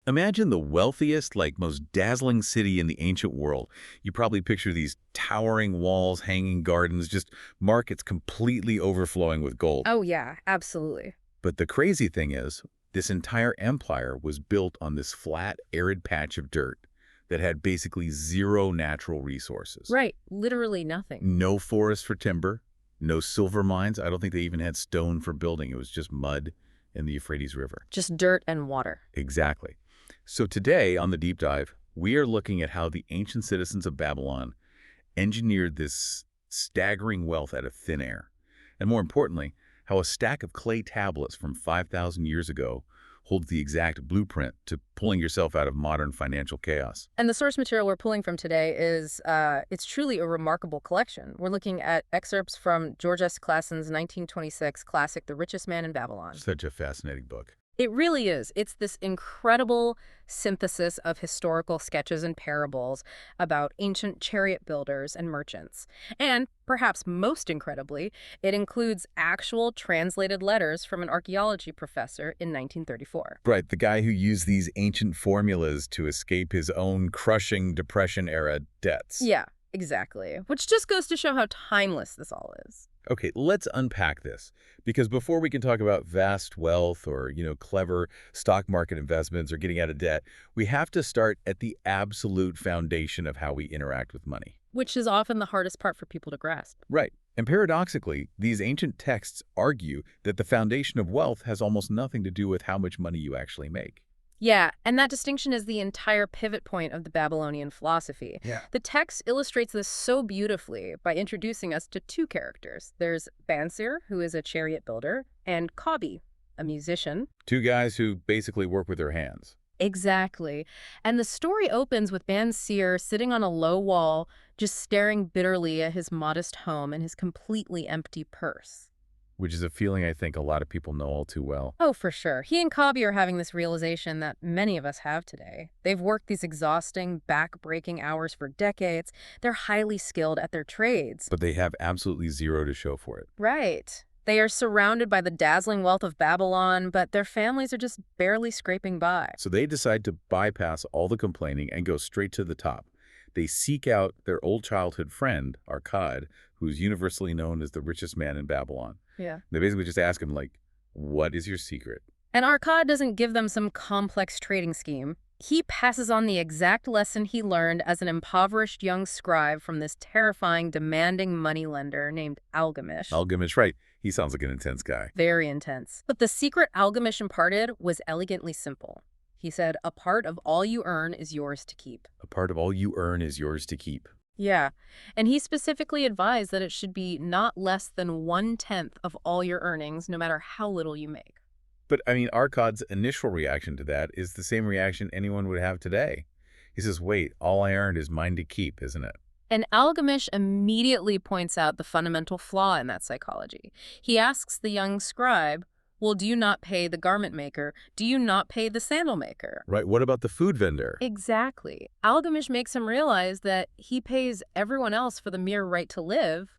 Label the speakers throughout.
Speaker 1: Imagine the wealthiest, most dazzling city in the ancient world. You probably picture these towering walls, hanging gardens, just markets completely overflowing with gold.
Speaker 2: Oh, yeah, absolutely.
Speaker 1: But the crazy thing is, this entire empire was built on this flat, arid patch of dirt that had basically zero natural resources.
Speaker 2: Right, literally nothing.
Speaker 1: No forest for timber, no silver mines. I don't think they even had stone for building. It was just mud in the Euphrates River.
Speaker 2: Just dirt and water.
Speaker 1: Exactly. So today on the Deep Dive, we are looking at how the ancient citizens of Babylon engineered this staggering wealth out of thin air. And more importantly, how a stack of clay tablets from 5,000 years ago holds the exact blueprint to pulling yourself out of modern financial chaos.
Speaker 2: And the source material we're pulling from today is, it's truly a remarkable collection. We're looking at excerpts from George S. Clason's 1926 classic, The Richest Man in Babylon.
Speaker 1: Such a fascinating book.
Speaker 2: It really is. It's this incredible synthesis of historical sketches and parables about ancient chariot builders and merchants. And perhaps most incredibly, it includes actual translated letters from an archaeology professor in 1934.
Speaker 1: Right, the guy who used these ancient formulas to escape his own crushing Depression-era debts.
Speaker 2: Yeah, exactly. Which just goes to show how timeless this all is.
Speaker 1: Okay, let's unpack this, because before we can talk about vast wealth or, clever stock market investments or getting out of debt, we have to start at the absolute foundation of how we interact with money.
Speaker 2: Which is often the hardest part for people to grasp.
Speaker 1: Right. And paradoxically, these ancient texts argue that the foundation of wealth has almost nothing to do with how much money you actually make.
Speaker 2: Yeah, and that distinction is the entire pivot point of the Babylonian philosophy.
Speaker 1: Yeah.
Speaker 2: The text illustrates this so beautifully by introducing us to two characters. There's Bansir, who is a chariot builder, and Kabi, a musician.
Speaker 1: Two guys who basically work with their hands.
Speaker 2: Exactly. And the story opens with Bansir sitting on a low wall, just staring bitterly at his modest home and his completely empty purse.
Speaker 1: Which is a feeling I think a lot of people know all too well.
Speaker 2: Oh, for sure. He and Kabi are having this realization that many of us have today. They've worked these exhausting, back-breaking hours for decades. They're highly skilled at their trades.
Speaker 1: But they have absolutely zero to show for it.
Speaker 2: Right. They are surrounded by the dazzling wealth of Babylon, but their families are just barely scraping by.
Speaker 1: So they decide to bypass all the complaining and go straight to the top. They seek out their old childhood friend, Arkad, who's universally known as the richest man in Babylon.
Speaker 2: Yeah.
Speaker 1: They basically just ask him, what is your secret?
Speaker 2: And Arkad doesn't give them some complex trading scheme. He passes on the exact lesson he learned as an impoverished young scribe from this terrifying, demanding moneylender named Algamish.
Speaker 1: Algamish, right. He sounds like an intense guy.
Speaker 2: Very intense. But the secret Algamish imparted was elegantly simple. He said, a part of all you earn is yours to keep.
Speaker 1: A part of all you earn is yours to keep.
Speaker 2: Yeah, and he specifically advised that it should be not less than 1/10 of all your earnings, no matter how little you make.
Speaker 1: But, Arkad's initial reaction to that is the same reaction anyone would have today. He says, wait, all I earned is mine to keep, isn't it?
Speaker 2: And Algamish immediately points out the fundamental flaw in that psychology. He asks the young scribe, well, do you not pay the garment maker? Do you not pay the sandal maker?
Speaker 1: Right, what about the food vendor?
Speaker 2: Exactly. Algamish makes him realize that he pays everyone else for the mere right to live,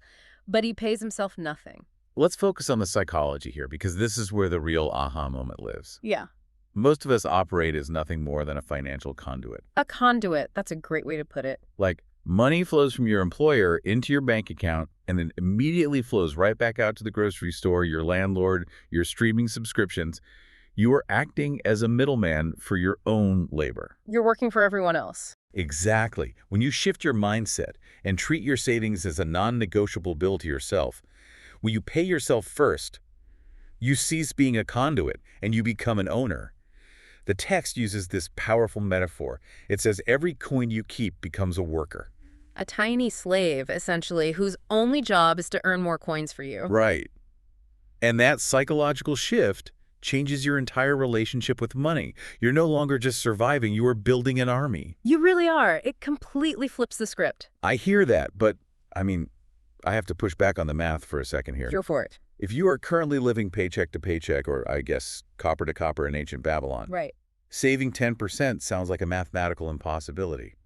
Speaker 2: but he pays himself nothing.
Speaker 1: Let's focus on the psychology here, because this is where the real aha moment lives.
Speaker 2: Yeah.
Speaker 1: Most of us operate as nothing more than a financial conduit.
Speaker 2: A conduit. That's a great way to put it.
Speaker 1: Money flows from your employer into your bank account and then immediately flows right back out to the grocery store, your landlord, your streaming subscriptions. You are acting as a middleman for your own labor.
Speaker 2: You're working for everyone else.
Speaker 1: Exactly. When you shift your mindset and treat your savings as a non-negotiable bill to yourself, when you pay yourself first, you cease being a conduit and you become an owner. The text uses this powerful metaphor. It says every coin you keep becomes a worker.
Speaker 2: A tiny slave, essentially, whose only job is to earn more coins for you.
Speaker 1: Right. And that psychological shift changes your entire relationship with money. You're no longer just surviving, you are building an army.
Speaker 2: You really are. It completely flips the script.
Speaker 1: I hear that, but, I have to push back on the math for a second here.
Speaker 2: Go for it.
Speaker 1: If you are currently living paycheck to paycheck, or I guess copper to copper in ancient Babylon,
Speaker 2: Right.
Speaker 1: saving 10% sounds like a mathematical impossibility.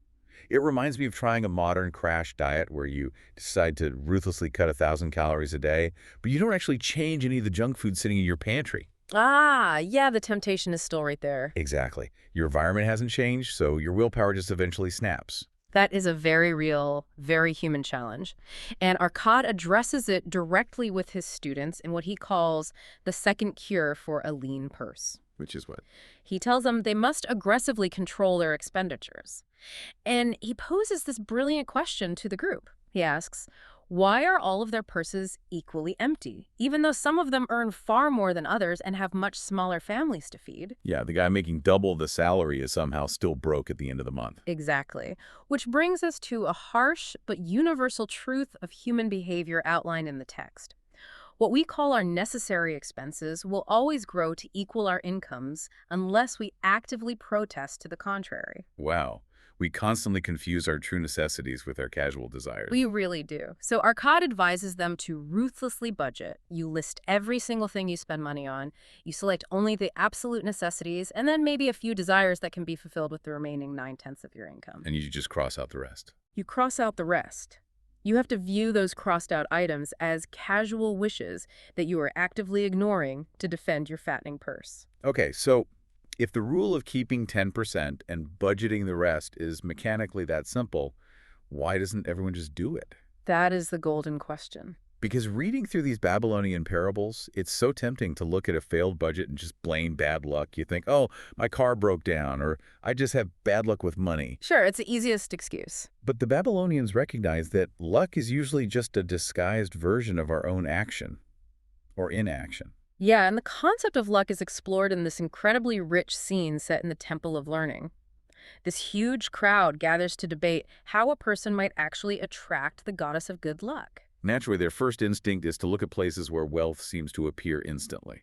Speaker 1: It reminds me of trying a modern crash diet where you decide to ruthlessly cut 1,000 calories a day, but you don't actually change any of the junk food sitting in your pantry.
Speaker 2: Ah, yeah, the temptation is still right there.
Speaker 1: Exactly. Your environment hasn't changed, so your willpower just eventually snaps.
Speaker 2: That is a very real, very human challenge. And Arkad addresses it directly with his students in what he calls the second cure for a lean purse.
Speaker 1: Which is what?
Speaker 2: He tells them they must aggressively control their expenditures. And he poses this brilliant question to the group. He asks, why are all of their purses equally empty, even though some of them earn far more than others and have much smaller families to feed?
Speaker 1: Yeah, the guy making double the salary is somehow still broke at the end of the month.
Speaker 2: Exactly. Which brings us to a harsh but universal truth of human behavior outlined in the text. What we call our necessary expenses will always grow to equal our incomes unless we actively protest to the contrary.
Speaker 1: Wow. We constantly confuse our true necessities with our casual desires.
Speaker 2: We really do. So Arkad advises them to ruthlessly budget. You list every single thing you spend money on. You select only the absolute necessities, and then maybe a few desires that can be fulfilled with the remaining 9/10 of your income.
Speaker 1: And you just cross out the rest.
Speaker 2: You cross out the rest. You have to view those crossed out items as casual wishes that you are actively ignoring to defend your fattening purse.
Speaker 1: Okay, so if the rule of keeping 10% and budgeting the rest is mechanically that simple, why doesn't everyone just do it?
Speaker 2: That is the golden question.
Speaker 1: Because reading through these Babylonian parables, it's so tempting to look at a failed budget and just blame bad luck. You think, oh, my car broke down, or I just have bad luck with money.
Speaker 2: Sure, it's the easiest excuse.
Speaker 1: But the Babylonians recognize that luck is usually just a disguised version of our own action or inaction.
Speaker 2: Yeah, and the concept of luck is explored in this incredibly rich scene set in the Temple of Learning. This huge crowd gathers to debate how a person might actually attract the goddess of good luck.
Speaker 1: Naturally, their first instinct is to look at places where wealth seems to appear instantly,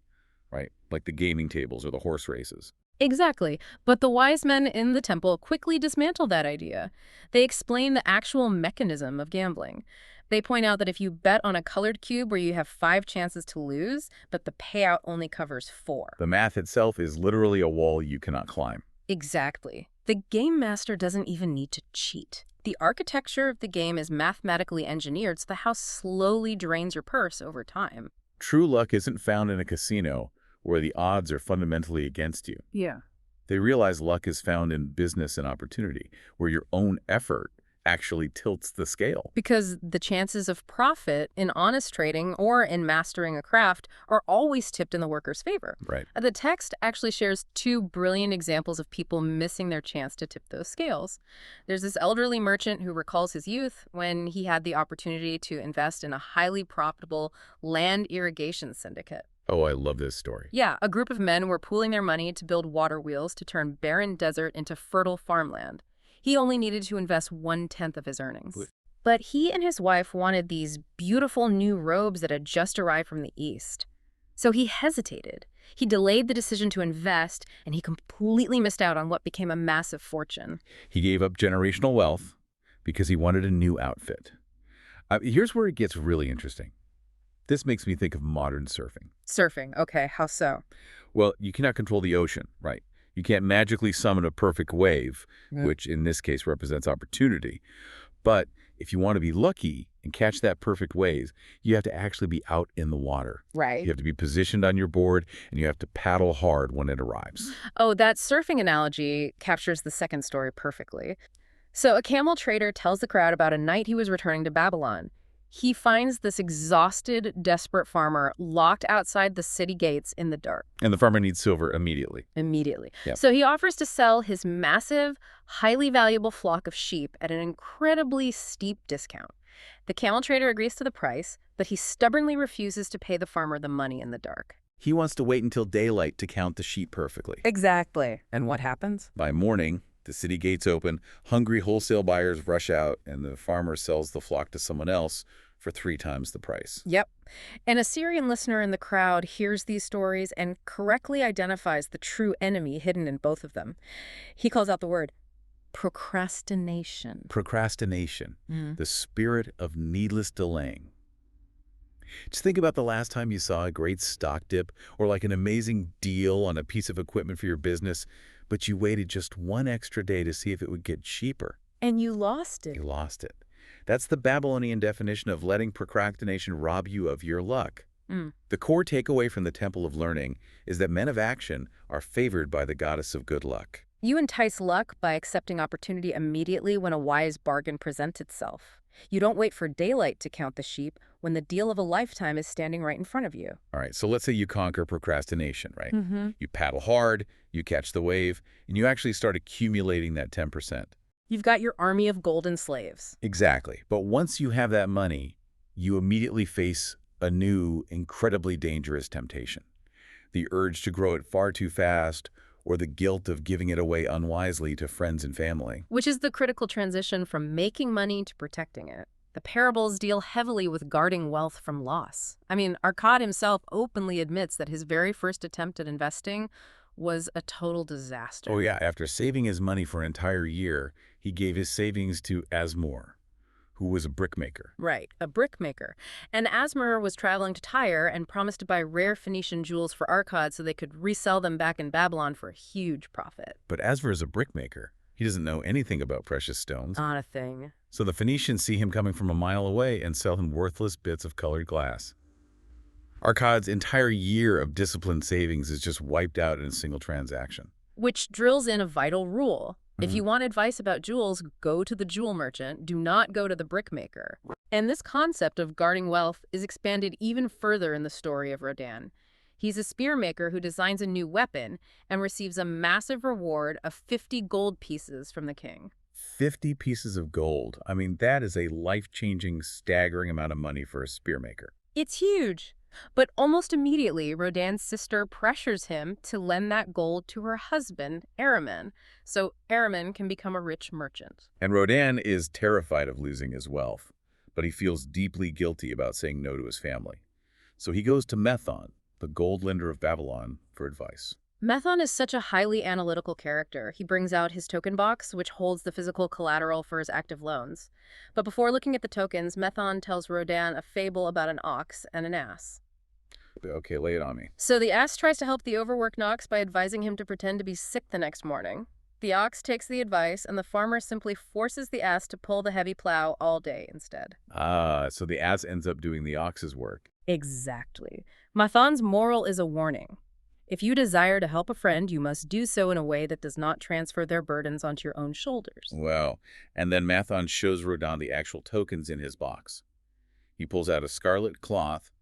Speaker 1: right? Like the gaming tables or the horse races.
Speaker 2: Exactly, but the wise men in the temple quickly dismantle that idea. They explain the actual mechanism of gambling. They point out that if you bet on a colored cube where you have 5 chances to lose, but the payout only covers 4.
Speaker 1: The math itself is literally a wall you cannot climb.
Speaker 2: Exactly. The game master doesn't even need to cheat. The architecture of the game is mathematically engineered so the house slowly drains your purse over time.
Speaker 1: True luck isn't found in a casino where the odds are fundamentally against you.
Speaker 2: Yeah.
Speaker 1: They realize luck is found in business and opportunity, where your own effort actually tilts the scale.
Speaker 2: Because the chances of profit in honest trading or in mastering a craft are always tipped in the worker's favor.
Speaker 1: Right.
Speaker 2: The text actually shares 2 brilliant examples of people missing their chance to tip those scales. There's this elderly merchant who recalls his youth when he had the opportunity to invest in a highly profitable land irrigation syndicate.
Speaker 1: Oh, I love this story.
Speaker 2: Yeah, a group of men were pooling their money to build water wheels to turn barren desert into fertile farmland. He only needed to invest 1/10 of his earnings. But he and his wife wanted these beautiful new robes that had just arrived from the East. So he hesitated. He delayed the decision to invest, and he completely missed out on what became a massive fortune.
Speaker 1: He gave up generational wealth because he wanted a new outfit. Here's where it gets really interesting. This makes me think of modern surfing.
Speaker 2: Surfing, okay, how so?
Speaker 1: Well, you cannot control the ocean, right? You can't magically summon a perfect wave, which in this case represents opportunity. But if you want to be lucky and catch that perfect wave, you have to actually be out in the water.
Speaker 2: Right.
Speaker 1: You have to be positioned on your board, and you have to paddle hard when it arrives.
Speaker 2: Oh, that surfing analogy captures the second story perfectly. So a camel trader tells the crowd about a night he was returning to Babylon. He finds this exhausted, desperate farmer locked outside the city gates in the dark.
Speaker 1: And the farmer needs silver immediately.
Speaker 2: Yep. So he offers to sell his massive, highly valuable flock of sheep at an incredibly steep discount. The camel trader agrees to the price, but he stubbornly refuses to pay the farmer the money in the dark.
Speaker 1: He wants to wait until daylight to count the sheep perfectly.
Speaker 2: Exactly. And what happens?
Speaker 1: By morning, the city gates open, hungry wholesale buyers rush out, and the farmer sells the flock to someone else for 3 times the price.
Speaker 2: Yep. An Assyrian listener in the crowd hears these stories and correctly identifies the true enemy hidden in both of them. He calls out the word procrastination.
Speaker 1: Procrastination, the spirit of needless delaying. Just think about the last time you saw a great stock dip or like an amazing deal on a piece of equipment for your business, but you waited just 1 extra day to see if it would get cheaper.
Speaker 2: And you lost it.
Speaker 1: You lost it. That's the Babylonian definition of letting procrastination rob you of your luck.
Speaker 2: Mm.
Speaker 1: The core takeaway from the Temple of Learning is that men of action are favored by the goddess of good luck.
Speaker 2: You entice luck by accepting opportunity immediately when a wise bargain presents itself. You don't wait for daylight to count the sheep when the deal of a lifetime is standing right in front of you.
Speaker 1: All right, so let's say you conquer procrastination, right?
Speaker 2: Mm-hmm.
Speaker 1: You paddle hard, you catch the wave, and you actually start accumulating that 10%.
Speaker 2: You've got your army of golden slaves.
Speaker 1: Exactly. But once you have that money, you immediately face a new, incredibly dangerous temptation. The urge to grow it far too fast, or the guilt of giving it away unwisely to friends and family.
Speaker 2: Which is the critical transition from making money to protecting it. The parables deal heavily with guarding wealth from loss. I mean, Arkad himself openly admits that his very first attempt at investing was a total disaster.
Speaker 1: Oh yeah, after saving his money for an entire year, he gave his savings to Asmor, who was a brickmaker.
Speaker 2: Right, a brickmaker. And Asmir was traveling to Tyre and promised to buy rare Phoenician jewels for Arkad so they could resell them back in Babylon for a huge profit.
Speaker 1: But Asmir is a brickmaker. He doesn't know anything about precious stones.
Speaker 2: Not a thing.
Speaker 1: So the Phoenicians see him coming from a mile away and sell him worthless bits of colored glass. Arkad's entire year of disciplined savings is just wiped out in a single transaction.
Speaker 2: Which drills in a vital rule. If you want advice about jewels, go to the jewel merchant. Do not go to the brickmaker. And this concept of guarding wealth is expanded even further in the story of Rodan. He's a spear maker who designs a new weapon and receives a massive reward of 50 gold pieces from the king.
Speaker 1: 50 pieces of gold. I mean, that is a life-changing, staggering amount of money for a spear maker.
Speaker 2: It's huge. But almost immediately, Rodan's sister pressures him to lend that gold to her husband, Araman, so Araman can become a rich merchant.
Speaker 1: And Rodan is terrified of losing his wealth, but he feels deeply guilty about saying no to his family. So he goes to Methon, the gold lender of Babylon, for advice.
Speaker 2: Methon is such a highly analytical character. He brings out his token box, which holds the physical collateral for his active loans. But before looking at the tokens, Methon tells Rodan a fable about an ox and an ass.
Speaker 1: Okay, lay it on me.
Speaker 2: So the ass tries to help the overworked ox by advising him to pretend to be sick the next morning. The ox takes the advice, and the farmer simply forces the ass to pull the heavy plow all day instead.
Speaker 1: So the ass ends up doing the ox's work.
Speaker 2: Exactly. Methon's moral is a warning. If you desire to help a friend, you must do so in a way that does not transfer their burdens onto your own shoulders.
Speaker 1: Well, and then Methon shows Rodan the actual tokens in his box. He pulls out a scarlet cloth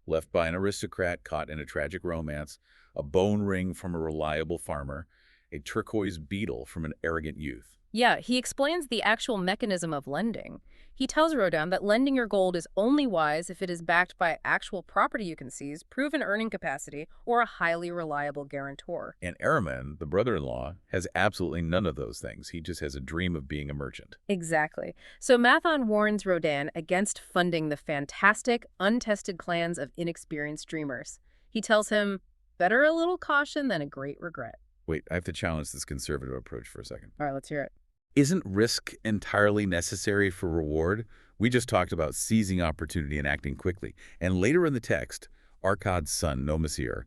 Speaker 1: left by an aristocrat caught in a tragic romance, a bone ring from a reliable farmer, a turquoise beetle from an arrogant youth.
Speaker 2: Yeah, he explains the actual mechanism of lending. He tells Rodan that lending your gold is only wise if it is backed by actual property you can seize, proven earning capacity, or a highly reliable guarantor.
Speaker 1: And Araman, the brother-in-law, has absolutely none of those things. He just has a dream of being a merchant.
Speaker 2: Exactly. So Methon warns Rodan against funding the fantastic, untested plans of inexperienced dreamers. He tells him, better a little caution than a great regret.
Speaker 1: Wait, I have to challenge this conservative approach for a second.
Speaker 2: All right, let's hear it.
Speaker 1: Isn't risk entirely necessary for reward? We just talked about seizing opportunity and acting quickly. And later in the text, Arkad's son, Nomasir,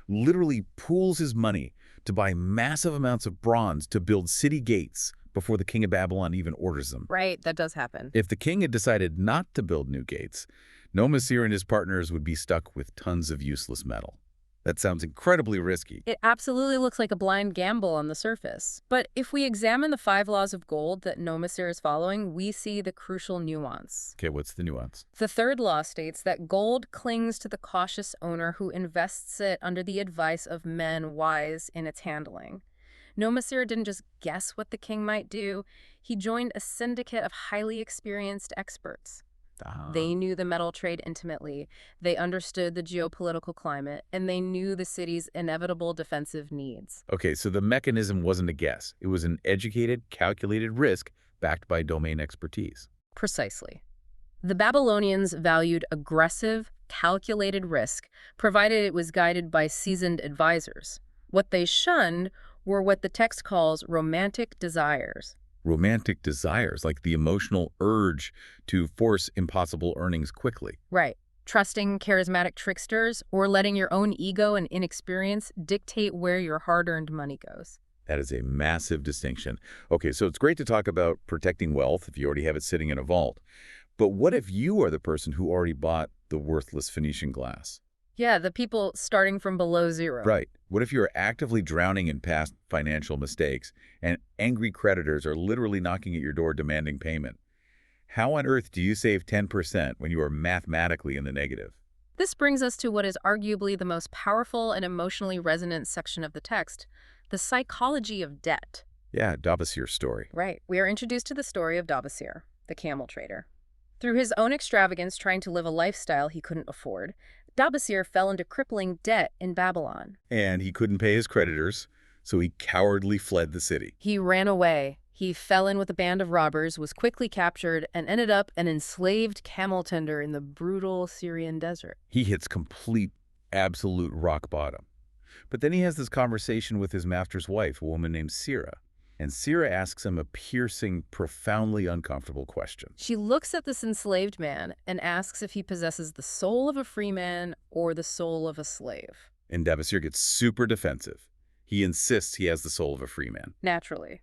Speaker 1: literally pools his money to buy massive amounts of bronze to build city gates before the king of Babylon even orders them.
Speaker 2: Right, that does happen.
Speaker 1: If the king had decided not to build new gates, Nomasir and his partners would be stuck with tons of useless metal. That sounds incredibly risky.
Speaker 2: It absolutely looks like a blind gamble on the surface. But if we examine the 5 laws of gold that Nomasir is following, we see the crucial nuance.
Speaker 1: Okay, what's the nuance?
Speaker 2: The 3rd law states that gold clings to the cautious owner who invests it under the advice of men wise in its handling. Nomasir didn't just guess what the king might do. He joined a syndicate of highly experienced experts. They knew the metal trade intimately, they understood the geopolitical climate, and they knew the city's inevitable defensive needs.
Speaker 1: Okay, so the mechanism wasn't a guess. It was an educated, calculated risk backed by domain expertise.
Speaker 2: Precisely. The Babylonians valued aggressive, calculated risk, provided it was guided by seasoned advisors. What they shunned were what the text calls romantic desires.
Speaker 1: Romantic desires, like the emotional urge to force impossible earnings quickly.
Speaker 2: Right. Trusting charismatic tricksters or letting your own ego and inexperience dictate where your hard-earned money goes.
Speaker 1: That is a massive distinction. Okay, so it's great to talk about protecting wealth if you already have it sitting in a vault. But what if you are the person who already bought the worthless Phoenician glass.
Speaker 2: Yeah, the people starting from below zero.
Speaker 1: Right. What if you're actively drowning in past financial mistakes and angry creditors are literally knocking at your door demanding payment? How on earth do you save 10% when you are mathematically in the negative?
Speaker 2: This brings us to what is arguably the most powerful and emotionally resonant section of the text, the psychology of debt.
Speaker 1: Yeah, Babasir's story.
Speaker 2: Right. We are introduced to the story of Babasir, the camel trader. Through his own extravagance trying to live a lifestyle he couldn't afford, Babasir fell into crippling debt in Babylon.
Speaker 1: And he couldn't pay his creditors, so he cowardly fled the city.
Speaker 2: He ran away. He fell in with a band of robbers, was quickly captured, and ended up an enslaved camel tender in the brutal Syrian desert.
Speaker 1: He hits complete, absolute rock bottom. But then he has this conversation with his master's wife, a woman named Sira. And Sira asks him a piercing, profoundly uncomfortable question.
Speaker 2: She looks at this enslaved man and asks if he possesses the soul of a free man or the soul of a slave.
Speaker 1: And Babasir gets super defensive. He insists he has the soul of a free man.
Speaker 2: Naturally.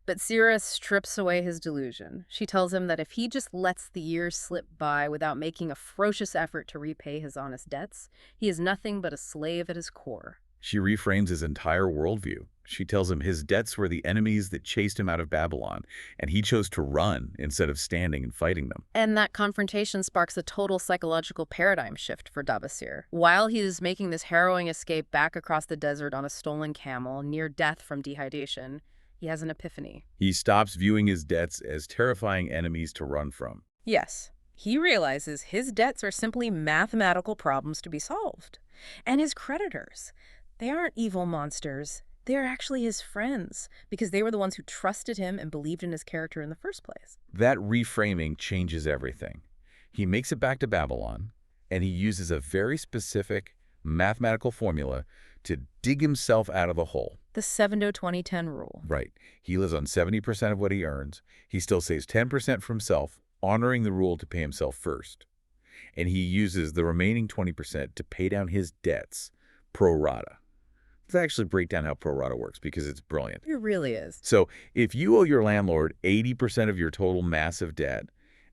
Speaker 2: But Sira strips away his delusion. She tells him that if he just lets the years slip by without making a ferocious effort to repay his honest debts, he is nothing but a slave at his core.
Speaker 1: She reframes his entire worldview. She tells him his debts were the enemies that chased him out of Babylon, and he chose to run instead of standing and fighting them.
Speaker 2: And that confrontation sparks a total psychological paradigm shift for Babasir. While he is making this harrowing escape back across the desert on a stolen camel, near death from dehydration, he has an epiphany.
Speaker 1: He stops viewing his debts as terrifying enemies to run from.
Speaker 2: Yes, he realizes his debts are simply mathematical problems to be solved. And his creditors, they aren't evil monsters. They're actually his friends, because they were the ones who trusted him and believed in his character in the first place.
Speaker 1: That reframing changes everything. He makes it back to Babylon, and he uses a very specific mathematical formula to dig himself out of the hole.
Speaker 2: The 7-20-10 rule.
Speaker 1: Right. He lives on 70% of what he earns. He still saves 10% for himself, honoring the rule to pay himself first. And he uses the remaining 20% to pay down his debts pro rata. Let's actually break down how pro rata works because it's brilliant.
Speaker 2: It really is.
Speaker 1: So if you owe your landlord 80% of your total massive debt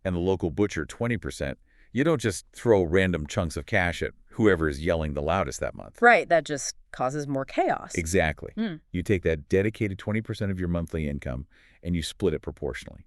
Speaker 1: and the local butcher 20%, you don't just throw random chunks of cash at whoever is yelling the loudest that month.
Speaker 2: Right, that just causes more chaos.
Speaker 1: Exactly. You take that dedicated 20% of your monthly income and you split it proportionally.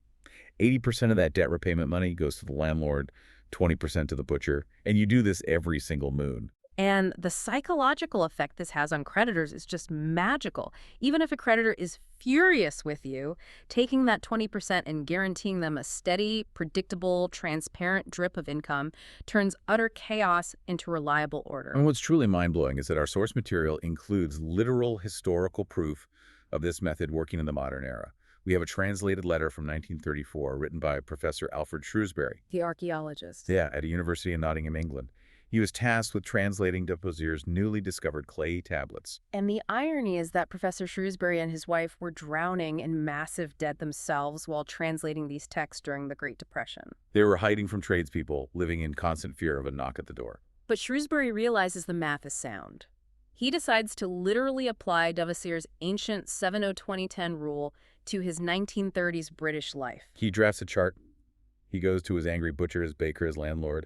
Speaker 1: 80% of that debt repayment money goes to the landlord, 20% to the butcher, and you do this every single moon.
Speaker 2: And the psychological effect this has on creditors is just magical. Even if a creditor is furious with you, taking that 20% and guaranteeing them a steady, predictable, transparent drip of income turns utter chaos into reliable order.
Speaker 1: And what's truly mind-blowing is that our source material includes literal historical proof of this method working in the modern era. We have a translated letter from 1934 written by Professor Alfred Shrewsbury.
Speaker 2: The archaeologist.
Speaker 1: Yeah, at a university in Nottingham, England. He was tasked with translating Babasir's newly discovered clay tablets.
Speaker 2: And the irony is that Professor Shrewsbury and his wife were drowning in massive debt themselves while translating these texts during the Great Depression.
Speaker 1: They were hiding from tradespeople, living in constant fear of a knock at the door.
Speaker 2: But Shrewsbury realizes the math is sound. He decides to literally apply Babasir's ancient 7-0-20-10 rule to his 1930s British life.
Speaker 1: He drafts a chart. He goes to his angry butcher, his baker, his landlord.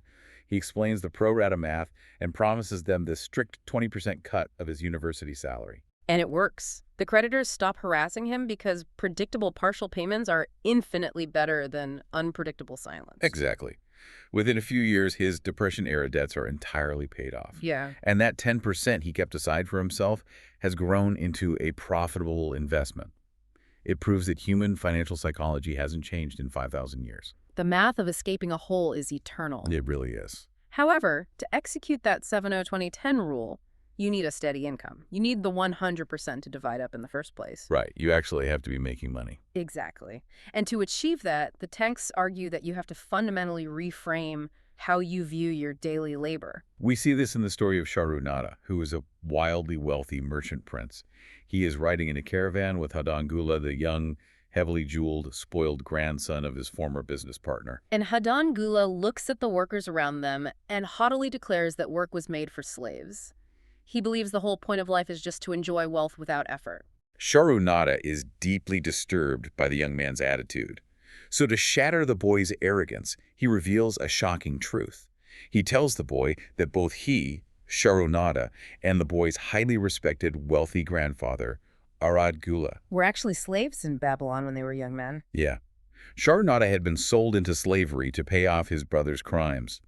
Speaker 1: He explains the pro rata math and promises them this strict 20% cut of his university salary.
Speaker 2: And it works. The creditors stop harassing him because predictable partial payments are infinitely better than unpredictable silence.
Speaker 1: Exactly. Within a few years, his Depression-era debts are entirely paid off.
Speaker 2: Yeah.
Speaker 1: And that 10% he kept aside for himself has grown into a profitable investment. It proves that human financial psychology hasn't changed in 5,000 years.
Speaker 2: The math of escaping a hole is eternal.
Speaker 1: It really is.
Speaker 2: However, to execute that 7-0-20-10 rule, you need a steady income. You need the 100% to divide up in the first place.
Speaker 1: Right. You actually have to be making money.
Speaker 2: Exactly. And to achieve that, the texts argue that you have to fundamentally reframe how you view your daily labor.
Speaker 1: We see this in the story of Shahrukh Nada, who is a wildly wealthy merchant prince. He is riding in a caravan with Hadan Gula, the young, heavily jeweled, spoiled grandson of his former business partner.
Speaker 2: And Hadan Gula looks at the workers around them and haughtily declares that work was made for slaves. He believes the whole point of life is just to enjoy wealth without effort.
Speaker 1: Shahrukh Nada is deeply disturbed by the young man's attitude. So to shatter the boy's arrogance, he reveals a shocking truth. He tells the boy that both he, Sharonada, and the boy's highly respected, wealthy grandfather, Arkad,
Speaker 2: Were actually slaves in Babylon when they were young men.
Speaker 1: yeah, Sharonada had been sold into slavery to pay off his brother's crimes.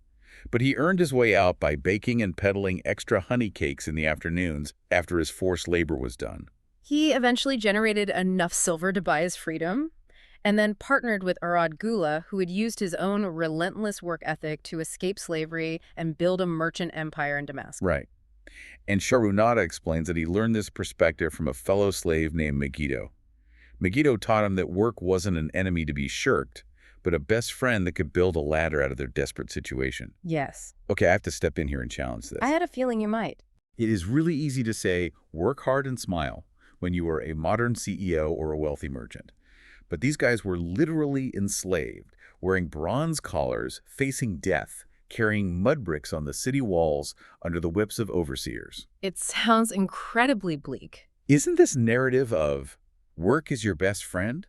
Speaker 1: But he earned his way out by baking and peddling extra honey cakes in the afternoons after his forced labor was done.
Speaker 2: He eventually generated enough silver to buy his freedom, and then partnered with Arkad, who had used his own relentless work ethic to escape slavery and build a merchant empire in Damascus.
Speaker 1: Right. And Sharonada explains that he learned this perspective from a fellow slave named Megiddo. Megiddo taught him that work wasn't an enemy to be shirked, but a best friend that could build a ladder out of their desperate situation.
Speaker 2: Yes.
Speaker 1: Okay, I have to step in here and challenge this.
Speaker 2: I had a feeling you might.
Speaker 1: It is really easy to say, work hard and smile, when you are a modern CEO or a wealthy merchant. But these guys were literally enslaved, wearing bronze collars, facing death, carrying mud bricks on the city walls under the whips of overseers.
Speaker 2: It sounds incredibly bleak.
Speaker 1: Isn't this narrative of work is your best friend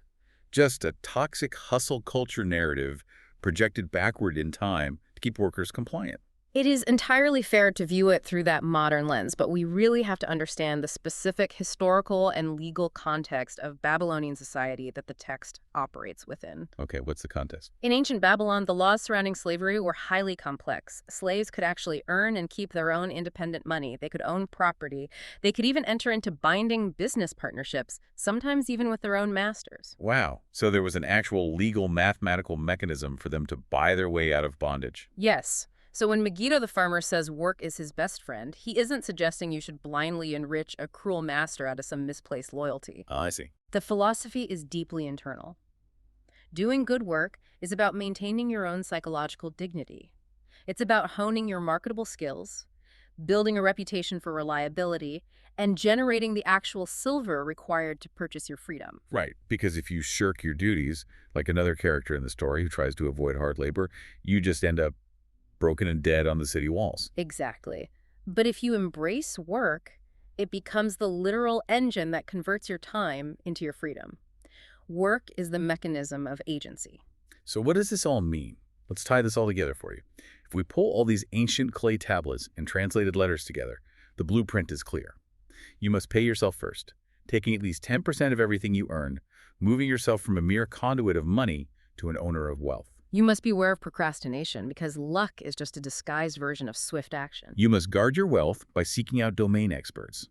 Speaker 1: just a toxic hustle culture narrative projected backward in time to keep workers compliant?
Speaker 2: It is entirely fair to view it through that modern lens, but we really have to understand the specific historical and legal context of Babylonian society that the text operates within.
Speaker 1: Okay, what's the context?
Speaker 2: In ancient Babylon, the laws surrounding slavery were highly complex. Slaves could actually earn and keep their own independent money. They could own property. They could even enter into binding business partnerships, sometimes even with their own masters.
Speaker 1: Wow. So there was an actual legal mathematical mechanism for them to buy their way out of bondage.
Speaker 2: Yes. So when Megiddo the farmer says work is his best friend, he isn't suggesting you should blindly enrich a cruel master out of some misplaced loyalty.
Speaker 1: Oh, I see.
Speaker 2: The philosophy is deeply internal. Doing good work is about maintaining your own psychological dignity. It's about honing your marketable skills, building a reputation for reliability, and generating the actual silver required to purchase your freedom.
Speaker 1: Right, because if you shirk your duties, like another character in the story who tries to avoid hard labor, you just end up broken and dead on the city walls.
Speaker 2: Exactly. But if you embrace work, it becomes the literal engine that converts your time into your freedom. Work is the mechanism of agency.
Speaker 1: So what does this all mean? Let's tie this all together for you. If we pull all these ancient clay tablets and translated letters together, the blueprint is clear. You must pay yourself first, taking at least 10% of everything you earn, moving yourself from a mere conduit of money to an owner of wealth.
Speaker 2: You must beware of procrastination because luck is just a disguised version of swift action.
Speaker 1: You must guard your wealth by seeking out domain experts.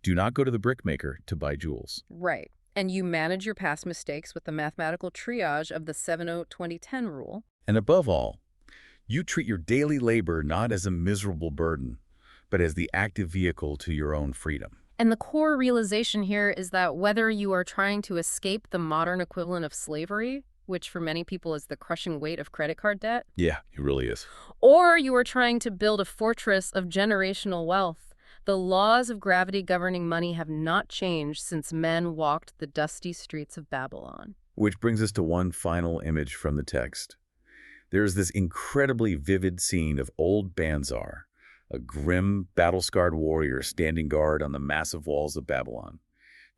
Speaker 1: Do not go to the brickmaker to buy jewels.
Speaker 2: Right. And you manage your past mistakes with the mathematical triage of the 7-0-20-10 rule.
Speaker 1: And above all, you treat your daily labor not as a miserable burden, but as the active vehicle to your own freedom.
Speaker 2: And the core realization here is that whether you are trying to escape the modern equivalent of slavery, which for many people is the crushing weight of credit card debt,
Speaker 1: Yeah, it really is.
Speaker 2: or you are trying to build a fortress of generational wealth, the laws of gravity governing money have not changed since men walked the dusty streets of Babylon.
Speaker 1: Which brings us to one final image from the text. There's this incredibly vivid scene of old Bansir, a grim, battle-scarred warrior standing guard on the massive walls of Babylon.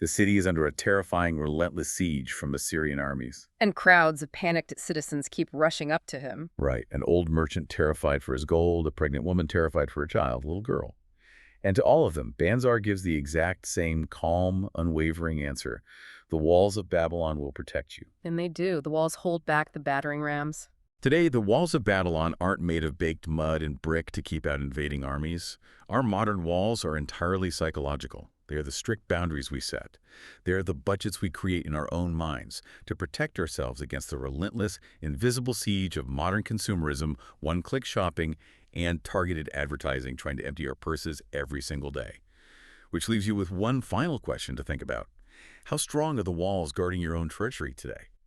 Speaker 1: The city is under a terrifying, relentless siege from Assyrian armies.
Speaker 2: And crowds of panicked citizens keep rushing up to him.
Speaker 1: Right, an old merchant terrified for his gold, a pregnant woman terrified for her child, a little girl. And to all of them, Bansir gives the exact same calm, unwavering answer. The walls of Babylon will protect you.
Speaker 2: And they do. The walls hold back the battering rams.
Speaker 1: Today, the walls of Babylon aren't made of baked mud and brick to keep out invading armies. Our modern walls are entirely psychological. They are the strict boundaries we set. They are the budgets we create in our own minds to protect ourselves against the relentless, invisible siege of modern consumerism, one-click shopping, and targeted advertising trying to empty our purses every single day. Which leaves you with one final question to think about. How strong are the walls guarding your own treasury today?